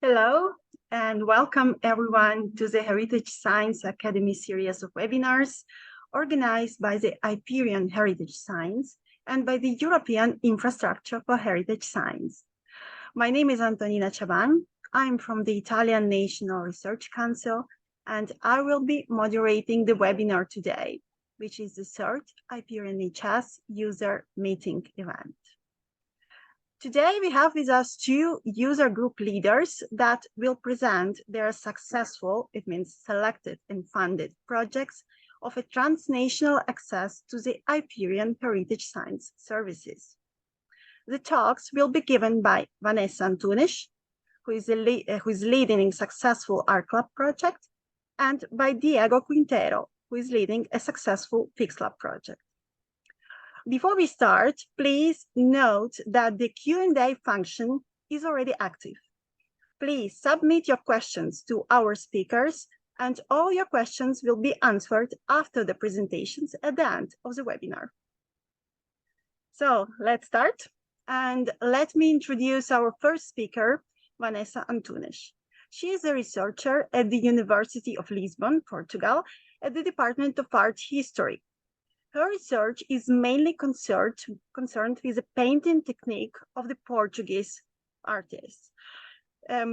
Hello, and welcome everyone to the Heritage Science Academy series of webinars organized by the IPERION Heritage Science and by the European Infrastructure for Heritage Science. My name is Antonina Chaban. I'm from the Italian National Research Council, and I will be moderating the webinar today, which is the third IPERION HS User Meeting event. Today, we have with us two user group leaders that will present their successful, it means selected and funded projects of a transnational access to the IPERION Heritage Science services. The talks will be given by Vanessa Antunes, who is leading a successful ARCHLAB project, and by Diego Quintero, who is leading a successful FIXLAB project. Before we start, please note that the Q&A function is already active. Please submit your questions to our speakers, and all your questions will be answered after the presentations at the end of the webinar. So let's start, and let me introduce our first speaker, Vanessa Antunes. She is a researcher at the University of Lisbon, Portugal, at the Department of Art History. Her research is mainly concerned with the painting technique of the Portuguese artists. Her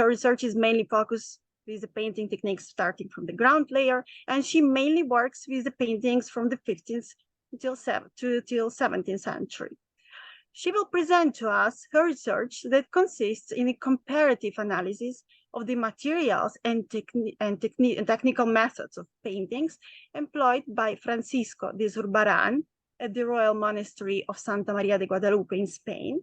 research is mainly focused with the painting techniques starting from the ground layer, and she mainly works with the paintings from the 15th till 17th century. She will present to us her research that consists in a comparative analysis of the materials and technical methods of paintings employed by Francisco de Zurbarán at the Royal Monastery of Santa Maria de Guadalupe in Spain,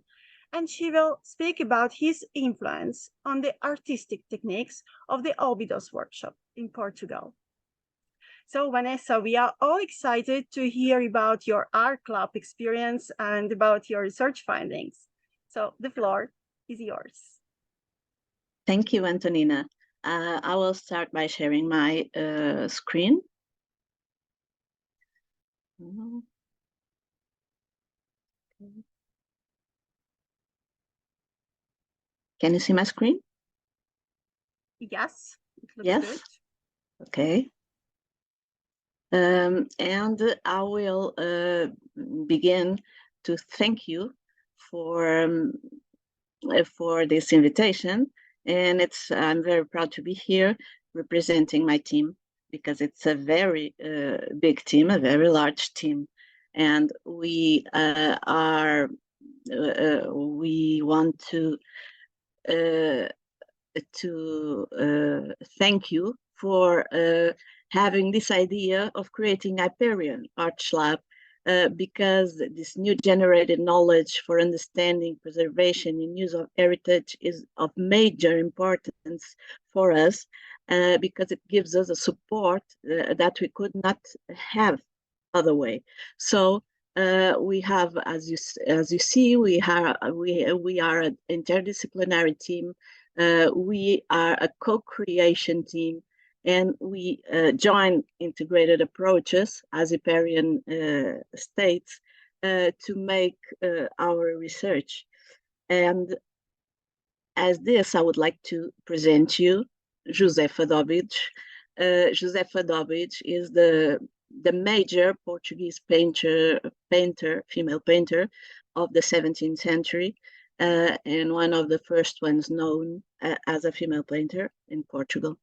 and she will speak about his influence on the artistic techniques of the Óbidos workshop in Portugal. So Vanessa, we are all excited to hear about your ARCHLAB experience and about your research findings. So the floor is yours. Thank you, Antonina. I will start by sharing my screen. Can you see my screen? Yes, it looks good. Okay. And I will begin to thank you for this invitation. And I'm very proud to be here representing my team, because it's a very big team, a very large team. And we want to thank you for having this idea of creating IPERION ARCHLAB, because this new generated knowledge for understanding, preservation, and use of heritage is of major importance for us, because it gives us a support that we could not have other way. So we have, as you see, we are an interdisciplinary team. We are a co-creation team, and we join integrated approaches, as IPERION states, to make our research. And as this, I would like to present you Josefa Dobich. Josefa Dobich is the major Portuguese painter, female painter of the 17th century, and one of the first ones known as a female painter in Portugal.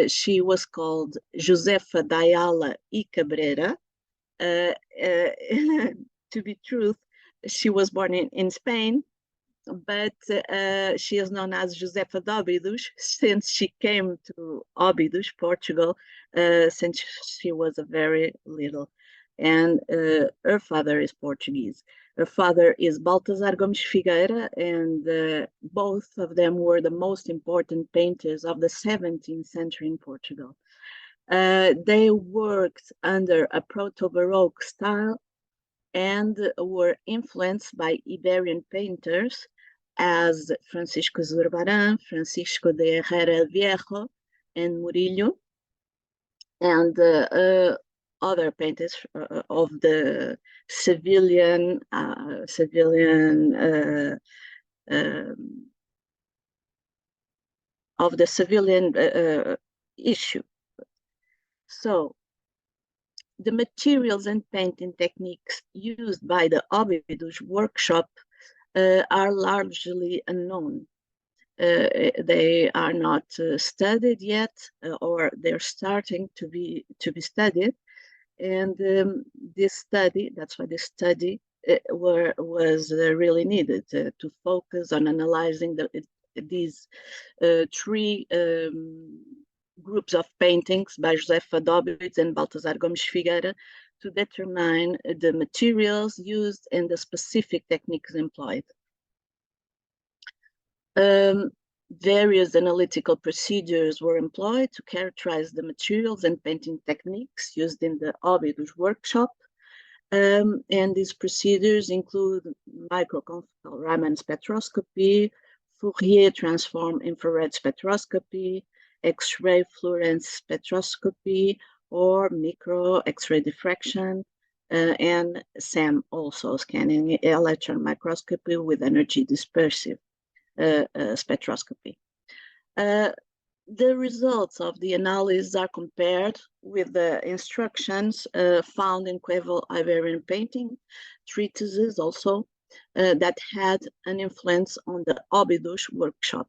She was called Josefa Ayala y Cabrera. To be truth, she was born in Spain, but she is known as Josefa de Óbidos since she came to Óbidos, Portugal, since she was a very little. And her father is Portuguese. Her father is Baltasar Gomes Figueira, and both of them were the most important painters of the 17th century in Portugal. They worked under a proto-Baroque style and were influenced by Iberian painters as Francisco Zurbarán, Francisco de Herrera Viejo, and Murillo, and other painters of the civilian of the civilian issue. So the materials and painting techniques used by the Óbidos workshop are largely unknown. They are not studied yet, or they're starting to be studied. And this study, that's why this study was really needed to focus on analyzing these three groups of paintings by Josefa Dóbidos and Baltasar Gomes Figueira to determine the materials used and the specific techniques employed. Various analytical procedures were employed to characterize the materials and painting techniques used in the Óbidos workshop. And these procedures include microconfocal Raman spectroscopy, Fourier transform infrared spectroscopy, X-ray fluorescence spectroscopy, or micro X-ray diffraction, and SEM, also scanning electron microscopy with energy dispersive spectroscopy. The results of the analysis are compared with the instructions found in Quevel Iberian painting treatises also that had an influence on the Óbidos workshop.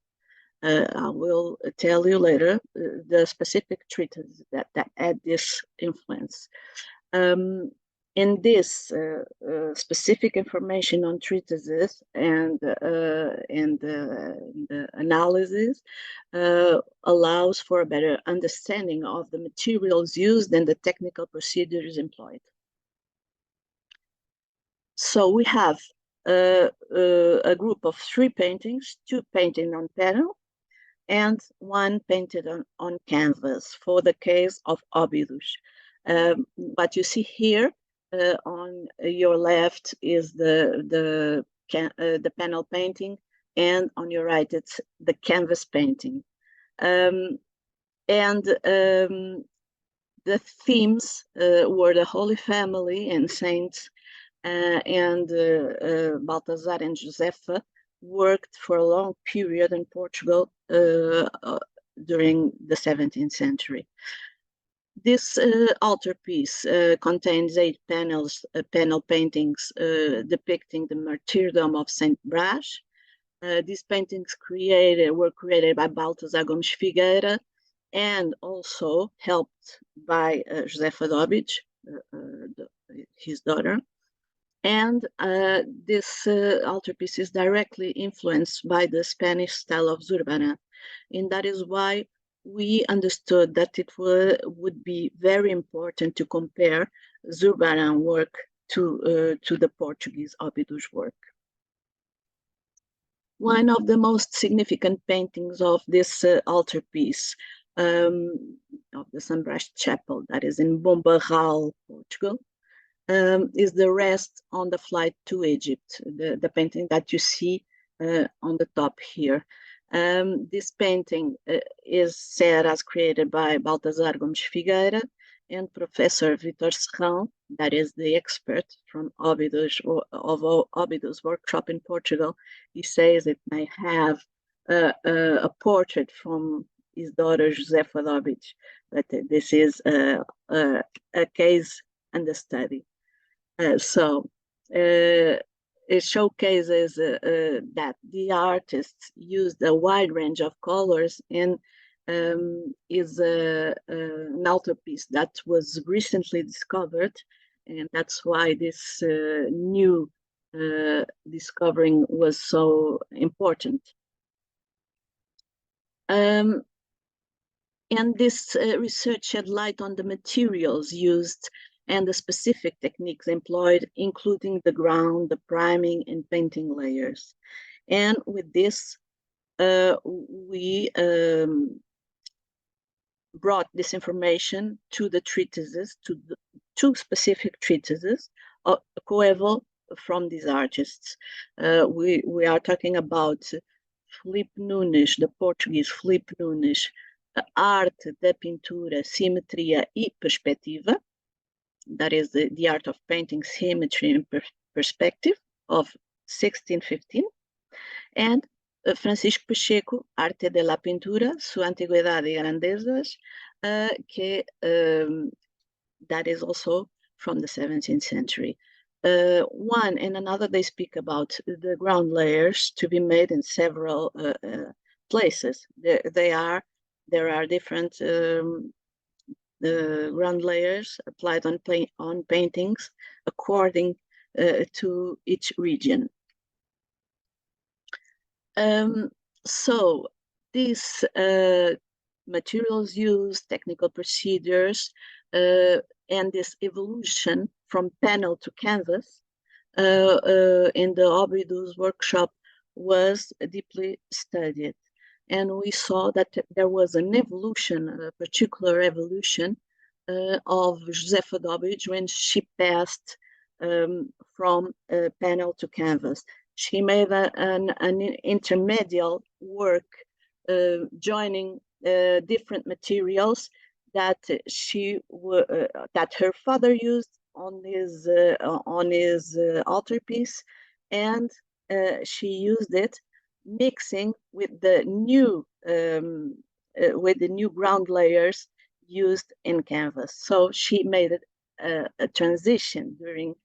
I will tell you later the specific treatises that had this influence. In this specific information on treatises and the analysis allows for a better understanding of the materials used and the technical procedures employed. So we have a group of 3 paintings, 2 painted on panel and 1 painted on canvas for the case of Óbidos. What you see here on your left is the panel painting, and on your right it's the canvas painting. The themes were the Holy Family and saints, and Baltasar and Josefa worked for a long period in Portugal during the 17th century. This altarpiece contains 8 panel paintings depicting the martyrdom of Saint Brás. These paintings were created by Baltasar Gomes Figueira and also helped by Josefa Dóbidos, his daughter. And this altarpiece is directly influenced by the Spanish style of Zurbarán, and that is why we understood that it would be very important to compare Zurbarán work to the Portuguese Óbidos work. One of the most significant paintings of this altarpiece of the São Brás Chapel, that is in Bombarral, Portugal, is the Rest on the Flight to Egypt, the painting that you see on the top here. This painting is said as created by Baltasar Gomes Figueira and Professor Vítor Serrão, that is the expert from Óbidos, of Óbidos workshop in Portugal. He says it may have a portrait from his daughter Josefa Dóbidos, but this is a case under study. It showcases that the artists used a wide range of colors and is an altarpiece that was recently discovered, and that's why this new discovering was so important. And this research shed light on the materials used and the specific techniques employed, including the ground, the priming, and painting layers. And with this, we brought this information to the treatises, to the 2 specific treatises of Quevel from these artists. We are talking about Filipe Nunes, the Portuguese Filipe Nunes, Arte da Pintura, Simetria e Perspectiva, that is the art of painting symmetry and perspective, of 1615, and Francisco Pacheco, Arte de la Pintura, Su Antigüedad y Grandezas, that is also from the 17th century. One and another, they speak about the ground layers to be made in several places. There are different ground layers applied on paintings according to each region. So these materials used, technical procedures, and this evolution from panel to canvas in the Obido's workshop was deeply studied. And we saw that there was an evolution, a particular evolution of Josefa Dobij when she passed from panel to canvas. She made an intermediate work joining different materials that that her father used on his altarpiece, and she used it mixing with the new ground layers used in canvas. So she made it a transition during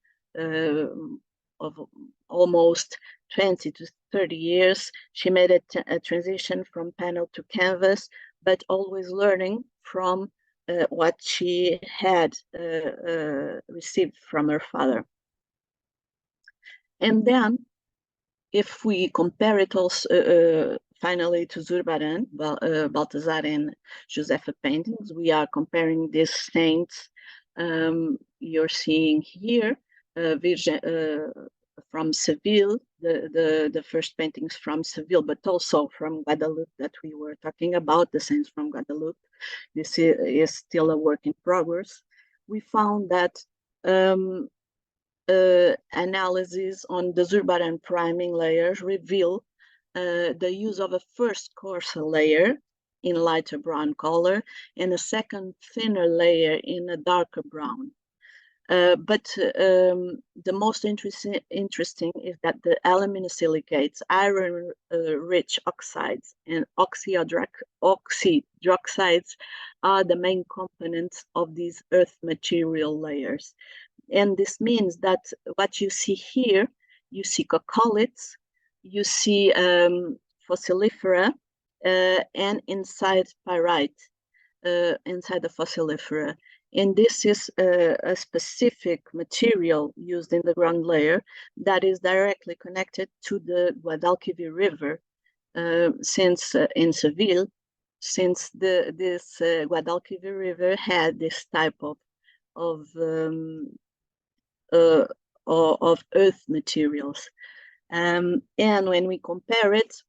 of almost 20 to 30 years. She made a transition from panel to canvas, but always learning from what she had received from her father. And then, if we compare it also finally to Zurbarán, Balthazar and Josefa paintings, we are comparing these saints you're seeing here, from Seville, the first paintings from Seville, but also from Guadeloupe that we were talking about, the saints from Guadeloupe. This is still a work in progress. We found that analysis on the Zurbarán priming layers reveal the use of a first coarser layer in lighter brown color and a second thinner layer in a darker brown. But the most interesting is that the aluminosilicates, iron-rich oxides, and oxydroxides are the main components of these earth material layers. And this means that what you see here, you see coccoliths, you see fossilifera, and inside pyrite, inside the fossilifera. And this is a specific material used in the ground layer that is directly connected to the Guadalquivir River, since in Seville, since this Guadalquivir River had this type of earth materials. And when we compare it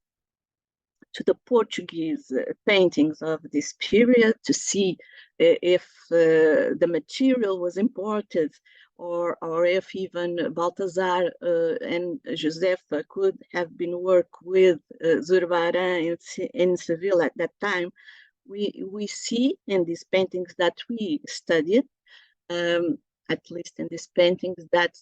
to the Portuguese paintings of this period to see if the material was imported, or if even Balthazar and Josefa could have been worked with Zurbarán in Seville at that time, we see in these paintings that we studied, at least in these paintings, that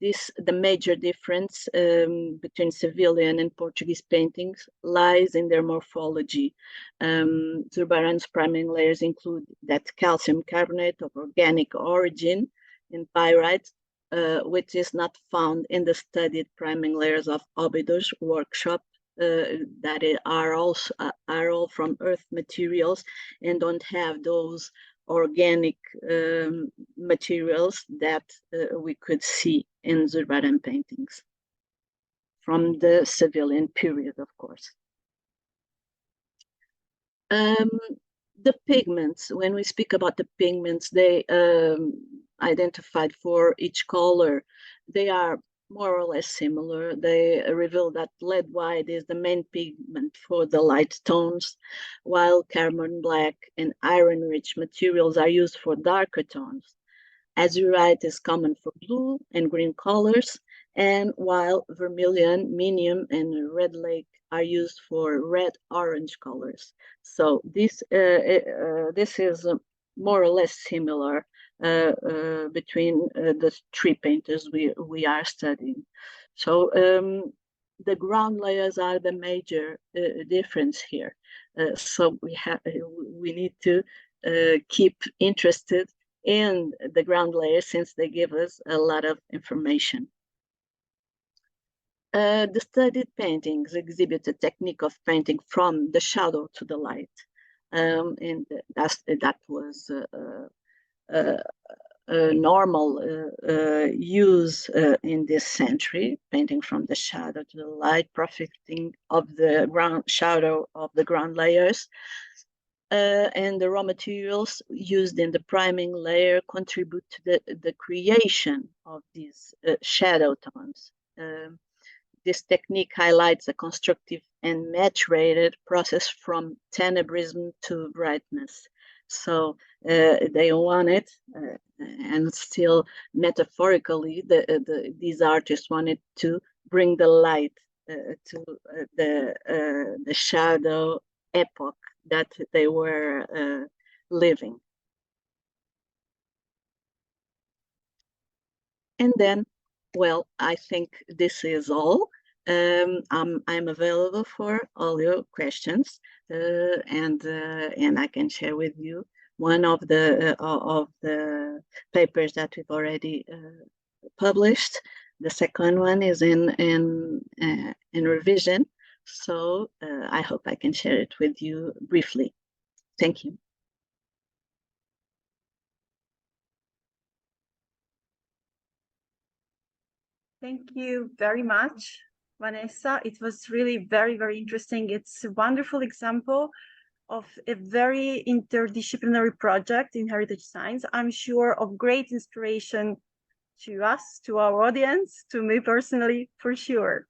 the major difference between Sevillian and Portuguese paintings lies in their morphology. Zurbarán's priming layers include that calcium carbonate of organic origin in pyrite, which is not found in the studied priming layers of Obido's workshop, that are all from earth materials and don't have those organic materials that we could see in Zurbarán paintings from the Sevillian period, of course. The pigments, when we speak about the pigments, they identified for each color, they are more or less similar. They reveal that lead white is the main pigment for the light tones, while carbon black and iron-rich materials are used for darker tones. Azurite is common for blue and green colors, and while vermilion, minium, and red lake are used for red-orange colors. So this is more or less similar between the three painters we are studying. So the ground layers are the major difference here. So we need to keep interested in the ground layers since they give us a lot of information. The studied paintings exhibit a technique of painting from the shadow to the light. And that was normal use in this century, painting from the shadow to the light, profiting of the shadow of the ground layers. And the raw materials used in the priming layer contribute to the creation of these shadow tones. This technique highlights a constructive and maturated process from tenebrism to brightness. So they wanted, and still metaphorically, these artists wanted to bring the light to the shadow epoch that they were living. And then, well, I think this is all. I'm available for all your questions, and I can share with you one of the papers that we've already published. The second one is in revision, so I hope I can share it with you briefly. Thank you. Thank you very much, Vanessa. It was really very, very interesting. It's a wonderful example of a very interdisciplinary project in heritage science. I'm sure of great inspiration to us, to our audience, to me personally, for sure.